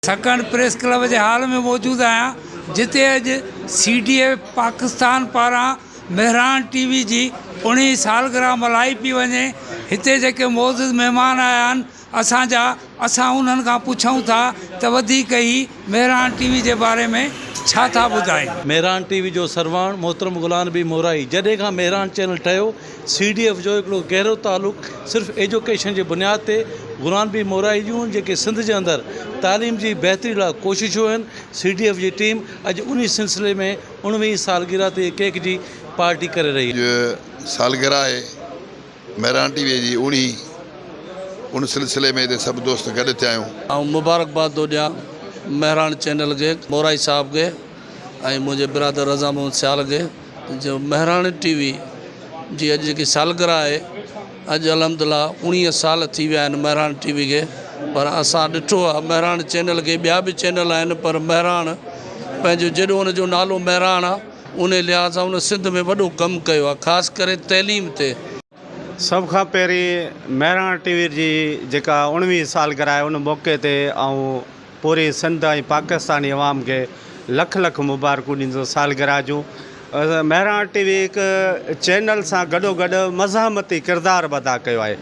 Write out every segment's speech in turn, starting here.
सकण press club के हाल में मौजूद आया जिते अज CDA पाकिस्तान पारा मेहरान TV जी 19 सालगिरह मल्हाई पई वञे। हिते जेके मौजूद मेहमान आया आहिनि असां उन्हनि खां पुछूं था त वधीक ई मेहरान TV जे बारे में छा था ॿुधाइनि। मेहरान TV जो सरवाण मोहतरम गुलाम नबी मोराई जॾहिं खां मेहरान चैनल ठहियो CDF जो हिकिड़ो गहरो तालुक़ सिर्फ़ु एजुकेशन जे बुनियाद ते गुलाम नबी मोराई जूं जेके सिंध जे अंदरि तालीम जी बहितरी लाइ कोशिशूं आहिनि। CDF जी टीम अॼु उन सिलसिले में 19वीं सालगिरह ते केक जी पार्टी करे रही है। सालगिरह आहे मेहरान TV जी उन सिलसिले में सब दोस्त गॾु थिया आहियूं। ऐं मुबारकबाद थो ॾियां मेहरान चैनल के मोराई साहब के ऐं मुंहिंजे बिरादर रज़ा मोहम्मद सियाल के जो मेहरान TV जी अॼु जेकी सालगिरह आहे अॼु अलहमदिल्ला 19 साल थी विया आहिनि मेहरान TV के। पर असां ॾिठो आहे मेहरान चैनल के ॿिया बि चैनल आहिनि पर मेहरान पंहिंजो जेॾो हुनजो नालो मेहरान आहे उन लिहाज़ सां उन सिंध में वॾो कमु कयो आहे ख़ासि करे तइलीम ते। सब खां पहिरीं मेहरान TV जी जेका 19वीं सालगिरह आहे उन मौक़े ते ऐं पूरी सिंध ऐं पाकिस्तानी अवाम खे लख लख मुबारकूं ॾींदो सालगिरह जूं। मेहरान TV हिकु चैनल सां गॾोगॾु मज़ामती किरदारु अदा कयो आहे।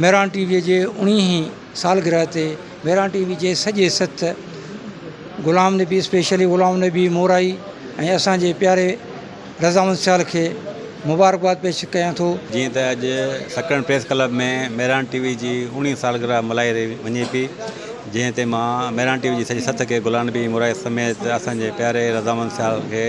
मेहरान TV जे 19 सालगिरह ते मेहरान TV जे सॼे सथ गुलाम नबी स्पेशली गुलाम नबी मोराई ऐं असांजे प्यारे रज़ा मोहम्मद सियाल खे मुबारकबाद पेश कयां थो। जीअं त अॼु सकण प्रेस क्लब में मेहरान TV जी 19 सालगिरह मल्हाई वञे पई जंहिं ते मां मेहरान TV जी सॼी सथ खे गुलाम नबी मोराई समेत असांजे प्यारे रज़ा मोहम्मद सियाल खे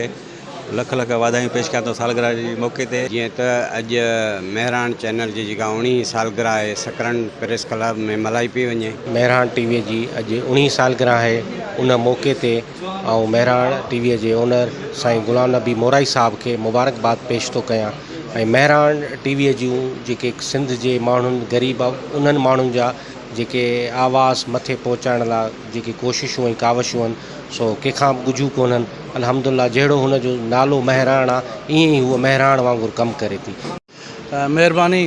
लख लख वाधायूं पेश कयां थो सालगिरह जे मौक़े ते। जीअं त अॼु मेहरान चैनल जी जेका 19 सालगिरह आहे सकरन प्रेस क्लब में मल्हाई पई वञे। मेहरान TV जी अॼु 19 सालगिरह आहे उन मौक़े ते ऐं मेहरान TV जे ओनर साईं गुलाम नबी मोराई साहब खे मुबारकबाद पेश थो कयां। ऐं मेहरान TV जूं जेके सिंध जे माण्हुनि ग़रीब उन्हनि माण्हुनि जा जेके आवाज़ मथे पहुचाइण लाइ जेके कोशिशूं ऐं कावशूं आहिनि सो कंहिंखां ॻुझूं कोन्हनि। अल्हम्दुलिल्लाह जहिड़ो हुनजो नालो मेहरान आहे ईअं ई हूअ मेहरान वांगुरु कमु करे थी। महिरबानी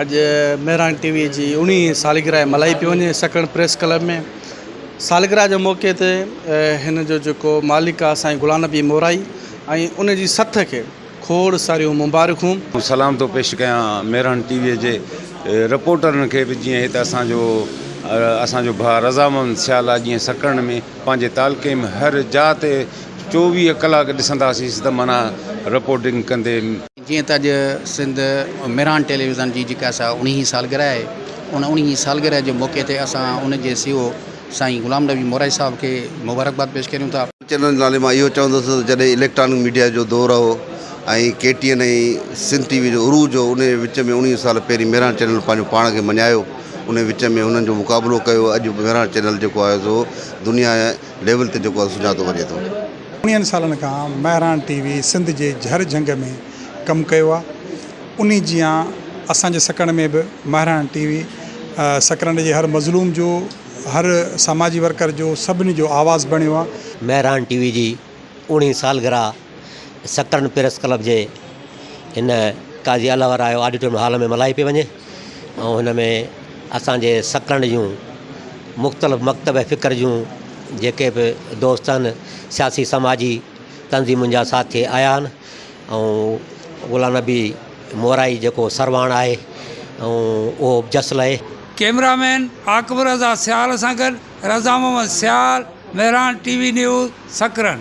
अॼु मेहरान TV जी 19 सालगिरह मल्हाई पई वञे सकण प्रेस क्लब में। सालगिरह जे मौक़े ते हिन जो जेको मालिक आहे साईं गुलाम नबी मोराई ऐं उन जी सथ खे खोड़ सारियूं मुबारकूं। सलाम थो पेश कयां मेहरान TV जे रिपोर्टरनि खे बि जीअं हिते असांजो भाउ रज़ा मोहम्मद सियाल आहे जीअं सकण में पंहिंजे तालुके में हर जात 24 कलाक ॾिसंदासीं त माना रिपोर्टिंग कंदे। जीअं त अॼु सिंध मेहरान टेलीविज़न जी जेका असां 19 सालगिरह आहे उन 19 सालगिरह जे मौक़े ते असां उन जे CEO साईं गुलाम नबी मोराई साहब खे मुबारकबाद पेश करियूं था। चैनल नाले मां इहो चवंदुसि जॾहिं इलेक्ट्रॉनिक मीडिया जो दौरु हो ऐं KTN ऐं सिंध TV जो उरूज हो उन विच में 19 साल पहिरीं मेहरान चैनल पंहिंजो पाण खे मञायो उन विच में उन्हनि जो मुक़ाबिलो कयो। अॼु मेहरान चैनल जेको आहे सो दुनिया लेवल ते जेको आहे सुञातो वञे थो। 19 सालनि खां मेहरान TV सिंध जे हर जंग में कमु कयो आहे। उन जीअं असांजे सकण में बि मेहरान TV सकण जे हर मज़लूम जो हर समाजी वर्कर जो सभिनी जो आवाज़ बणियो आहे। मेहरान TV जी 19 सालगिरह सकण प्रेस क्लब जे हिन काज़ी अलवर ऑडिटोरियम हाल में मल्हाई पई वञे ऐं हिन में असांजे सकण जूं मुख़्तलिफ़ मकतब फ़िक्र जूं जेके बि दोस्त आहिनि सियासी समाजी तंज़ीमुनि जा साथी आया आहिनि ऐं गुलाम नबी मोराई जेको सरवाण आहे ऐं उहो जस लहे। कैमरामैन आकबर रज़ा सियाल सां गॾु रज़ा मोहम्मद सियाल मेहरान TV न्यूज़ सकरन।